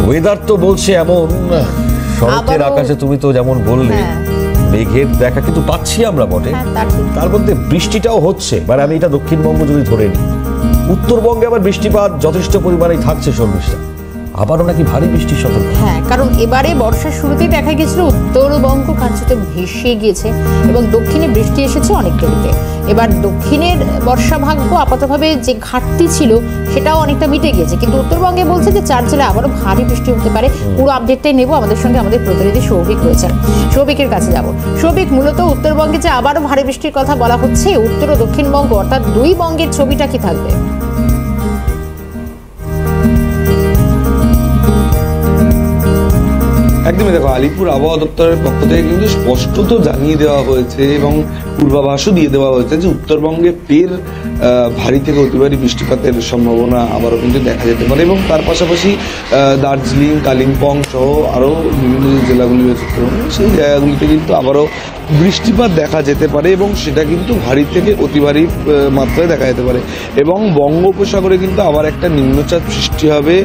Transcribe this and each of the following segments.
Weather তো বলছে এমন, শরতের আকাশে তুমি তো যেমন বললে মেঘের দেখা কিন্তু পাচ্ছি আমরা বটে, তার মধ্যে বৃষ্টিটাও হচ্ছে। মানে আমি এটা দক্ষিণবঙ্গ যদি ধরে নিই, উত্তরবঙ্গে আবার বৃষ্টিপাত যথেষ্ট পরিমাণেই থাকছে শর্মিষ্ঠা, আবারও নাকি ভারী বৃষ্টির সতর্ক। হ্যাঁ, কারণ এবারে বর্ষার শুরুতেই দেখা গেছিল উত্তরবঙ্গ কার্যত ভেসে গিয়েছে এবং দক্ষিণে বৃষ্টি এসেছে অনেক দেরিতে। এবার দক্ষিণের বর্ষাভাগ্য আপাতভাবে যে ঘাটতি ছিল সেটাও অনেকটা মিটে গিয়েছে, কিন্তু উত্তরবঙ্গে বলছে যে 4 জেলায় আবারও ভারী বৃষ্টি হতে পারে। পুরো আপডেটটাই নেব, আমাদের সঙ্গে আমাদের প্রতিনিধি সৌভিক রয়েছেন। সৌভিকের কাছে যাব। সৌভিক, মূলত উত্তরবঙ্গে যে আবারও ভারী বৃষ্টির কথা বলা হচ্ছে, উত্তর ও দক্ষিণবঙ্গ অর্থাৎ দুই বঙ্গের ছবিটা কি থাকবে? একদমই, দেখো, আলিপুর আবহাওয়া দপ্তরের পক্ষ থেকে কিন্তু স্পষ্টত জানিয়ে দেওয়া হয়েছে এবং পূর্বাভাসও দিয়ে দেওয়া হয়েছে যে উত্তরবঙ্গে ফের ভারী থেকে অতি ভারী বৃষ্টিপাতের সম্ভাবনা আবারও কিন্তু দেখা যেতে পারে এবং তার পাশাপাশি দার্জিলিং, কালিম্পং সহ আরও বিভিন্ন যে জেলাগুলি রয়েছে সেই জায়গাগুলিতে কিন্তু আবারও বৃষ্টিপাত দেখা যেতে পারে এবং সেটা কিন্তু ভারী থেকে অতি ভারী মাত্রায় দেখা যেতে পারে এবং বঙ্গোপসাগরে কিন্তু আবার একটা নিম্নচাপ সৃষ্টি হবে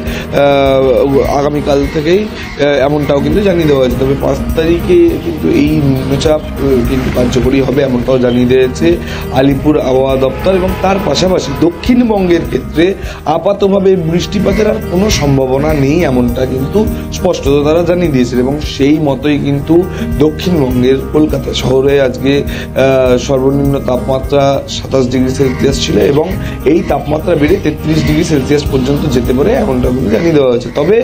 আগামীকাল থেকেই, এমনটাও কিন্তু জানিয়ে দেওয়া হয়েছে। তবে 5 তারিখে কিন্তু এই নিম্নচাপ কিন্তু কার্যকরী হবে এমনটাও জানিয়ে দিয়েছে আলিপুর আবহাওয়া দপ্তর এবং তার পাশাপাশি দক্ষিণবঙ্গের ক্ষেত্রে আপাতভাবে বৃষ্টিপাতের আর কোনো সম্ভাবনা নেই এমনটা কিন্তু স্পষ্টত তারা জানিয়ে দিয়েছে এবং সেই মতোই কিন্তু দক্ষিণবঙ্গের কলকাতা শহরে আজকে সর্বনিম্ন তাপমাত্রা 27 ডিগ্রি সেলসিয়াস ছিল এবং এই তাপমাত্রা বেড়ে 33 ডিগ্রি সেলসিয়াস পর্যন্ত যেতে পারে এমনটা কিন্তু জানিয়ে দেওয়া হয়েছে। তবে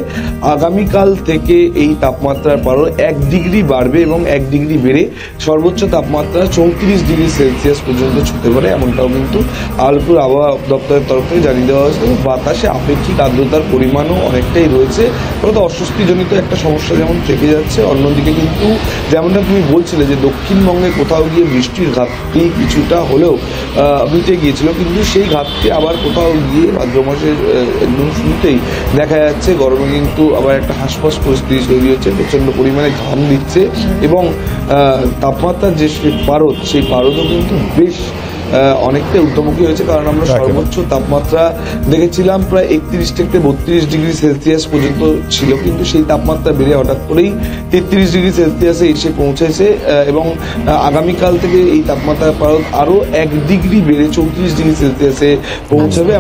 আগামীকাল থেকে এই তাপমাত্রার পারও 1 ডিগ্রি বাড়বে এবং 1 ডিগ্রি বেড়ে সর্বোচ্চ তাপমাত্রা 34 ডিগ্রি সেলসিয়াস পর্যন্ত ছুঁতে পারে এমনটাও কিন্তু আলিপুর আবহাওয়া দপ্তরের তরফ থেকে জানিয়ে দেওয়া হয়েছে। বাতাসে আপেক্ষিক আর্দ্রতার পরিমাণও অনেকটাই রয়েছে, ফলত অস্বস্তিজনিত একটা সমস্যা যেমন থেকে যাচ্ছে, অন্যদিকে কিন্তু যেমনটা তুমি বলছিলে যে দক্ষিণবঙ্গে কোথাও গিয়ে বৃষ্টির ঘাটতি কিছুটা হলেও মিটে গিয়েছিল, কিন্তু সেই ঘাটতি আবার কোথাও গিয়ে ভাদ্র মাসের একদম শুরুতেই দেখা যাচ্ছে গরমে কিন্তু আবার একটা হাঁসফাঁস পরিস্থিতি তৈরি হচ্ছে, প্রচণ্ড পরিমাণে ঘাম দিচ্ছে এবং তাপমাত্রার যে পারদ সেই পারদও কিন্তু বেশ অনেকটাই ঊর্ধ্বমুখী হয়েছে, কারণ আমরা সর্বোচ্চ তাপমাত্রা দেখেছিলাম প্রায় 31 থেকে 32 ডিগ্রি সেলসিয়াস পর্যন্ত ছিল, কিন্তু সেই তাপমাত্রা বেড়ে হঠাৎ করেই 33 ডিগ্রি সেলসিয়াসে এসে পৌঁছেছে এবং আগামীকাল থেকে এই তাপমাত্রার পারদ আরো 1 ডিগ্রি বেড়ে 34 ডিগ্রি সেলসিয়াসে পৌঁছাবে।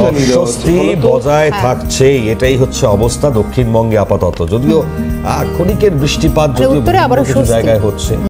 অস্বস্তি বজায় থাকছে, এটাই হচ্ছে অবস্থা দক্ষিণবঙ্গে আপাতত, যদিও ক্ষণিকের বৃষ্টিপাত যদিও জায়গায় হচ্ছে।